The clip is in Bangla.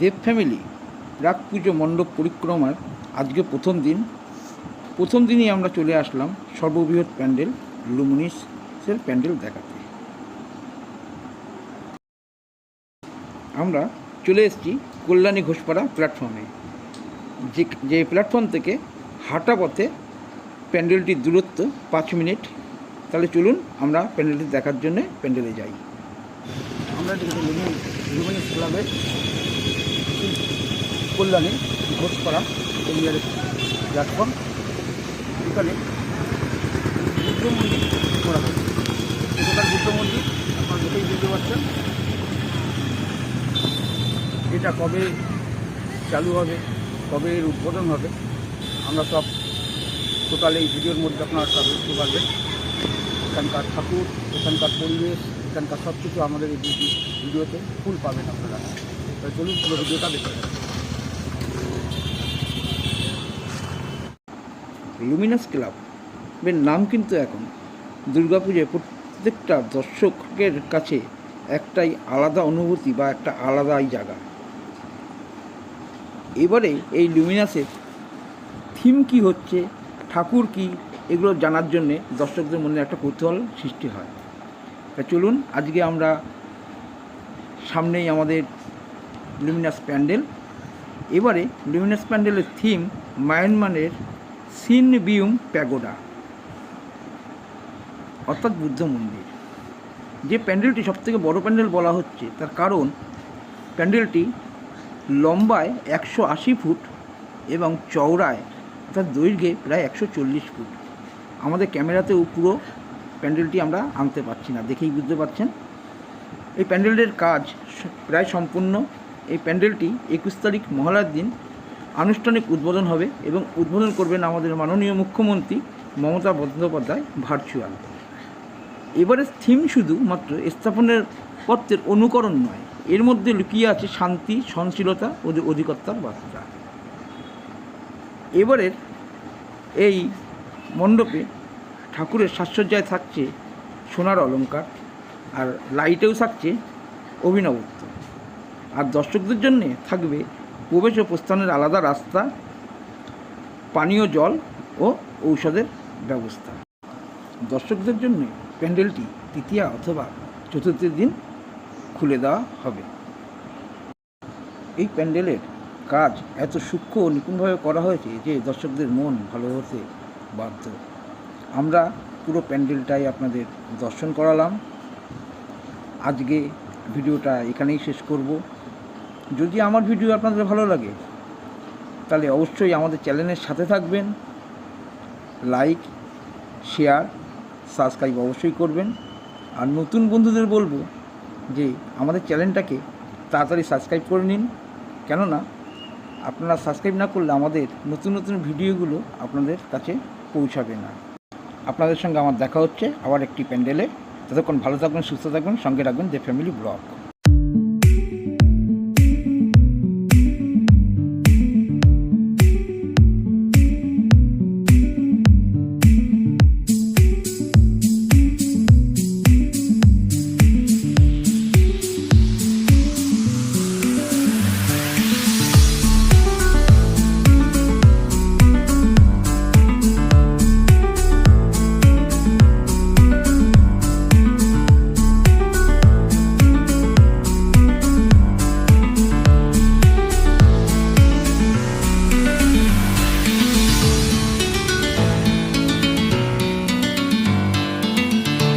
দেব ফ্যামিলি প্রাক পুজো মণ্ডপ পরিক্রমার আজকে প্রথম দিনই আমরা চলে আসলাম সর্ববৃহৎ প্যান্ডেল লুমিনাসের প্যান্ডেল দেখাতে। আমরা চলে এসেছি কল্যাণী ঘোষপাড়া প্ল্যাটফর্মে, যে প্ল্যাটফর্ম থেকে হাঁটা পথে প্যান্ডেলটির দূরত্ব 5 মিনিট। তাহলে চলুন আমরা প্যান্ডেলটি দেখার জন্য প্যান্ডেলে যাই। আমরা লুমিনাস ক্লাবের কল্যাণী ঘোষপাড়া এরিয়ার প্ল্যাটফর্ম, এখানে বুদ্ধ মন্দির করা হয়েছে। এখানকার বুদ্ধ মন্দির আপনারা দেখেই বুঝতে পারছেন। এটা কবে চালু হবে, কবে এর উদ্বোধন হবে, আমরা সব টোটাল এই ভিডিওর মধ্যে আপনারা সব বুঝতে পারবেন। এখানকার ঠাকুর, এখানকার পরিবেশ, এখানকার সব কিছু আমাদের এই ভিডিওতে ফুল পাবেন আপনারা। তাই চলুন পুরো ভিডিওটা দেখে নেবেন। লুমিনাস ক্লাবের নাম কিন্তু এখন দুর্গাপুজোয় প্রত্যেকটা দর্শকের কাছে একটাই আলাদা অনুভূতি বা একটা আলাদাই জায়গা। এবারে এই লুমিনাসের থিম কি হচ্ছে, ঠাকুর কি, এগুলো জানার জন্যে দর্শকদের মনে একটা কৌতূহল সৃষ্টি হয়। তা চলুন আজকে আমরা সামনেই আমাদের লুমিনাস প্যান্ডেল। এবারে লুমিনাস প্যান্ডেলের থিম মায়ানমারের সিন বিউম প্যাগোডা, অর্থাৎ বুদ্ধ মন্দির। যে প্যান্ডেলটি সবথেকে বড় প্যান্ডেল বলা হচ্ছে তার কারণ প্যান্ডেলটি লম্বায় 180 ফুট এবং চওড়ায় অর্থাৎ দৈর্ঘ্যে প্রায় 140 ফুট। আমাদের ক্যামেরাতেও পুরো প্যান্ডেলটি আমরা আনতে পারছি না, দেখেই বুঝতে পারছেন। এই প্যান্ডেলের কাজ প্রায় সম্পূর্ণ। এই প্যান্ডেলটি 21 তারিখ মহালয়ার দিন আনুষ্ঠানিক উদ্বোধন হবে এবং উদ্বোধন করবেন আমাদের মাননীয় মুখ্যমন্ত্রী মমতা বন্দ্যোপাধ্যায় ভার্চুয়াল। এবারে থিম শুধুমাত্র স্থাপনের পত্রের অনুকরণ নয়, এর মধ্যে লুকিয়ে আছে শান্তি, সহনশীলতা ও অধিকর্তার বার্তা। এবারের এই মণ্ডপে ঠাকুরের সাজসজ্জায় থাকছে সোনার অলংকার, আর লাইটেও থাকছে অভিনবত্ব। আর দর্শকদের জন্যে থাকবে প্রবেশ ও প্রস্থানের আলাদা রাস্তা, পানীয় জল ও ঔষধের ব্যবস্থা। দর্শকদের জন্য প্যান্ডেলটি তৃতীয়া অথবা চতুর্থ দিন খুলে দেওয়া হবে। এই প্যান্ডেলের কাজ এত সূক্ষ্ম ও নিপুণভাবে করা হয়েছে যে দর্শকদের মন ভালো হতে বাধ্য। আমরা পুরো প্যান্ডেলটাই আপনাদের দর্শন করালাম। আজকে ভিডিওটা এখানেই শেষ করব। যদি আমার ভিডিও আপনাদের ভালো লাগে তাহলে অবশ্যই আমাদের চ্যানেলের সাথে থাকবেন, লাইক, শেয়ার, সাবস্ক্রাইব অবশ্যই করবেন। আর নতুন বন্ধুদের বলবো যে আমাদের চ্যানেলটাকে তাড়াতাড়ি সাবস্ক্রাইব করে নিন, কেননা আপনারা সাবস্ক্রাইব না করলে আমাদের নতুন নতুন ভিডিওগুলো আপনাদের কাছে পৌঁছাবে না। আপনাদের সঙ্গে আমার দেখা হচ্ছে আবার একটি প্যান্ডেলে। ততক্ষণ ভালো থাকবেন, সুস্থ থাকবেন, সঙ্গে রাখবেন দেব ফ্যামিলি ব্লগ।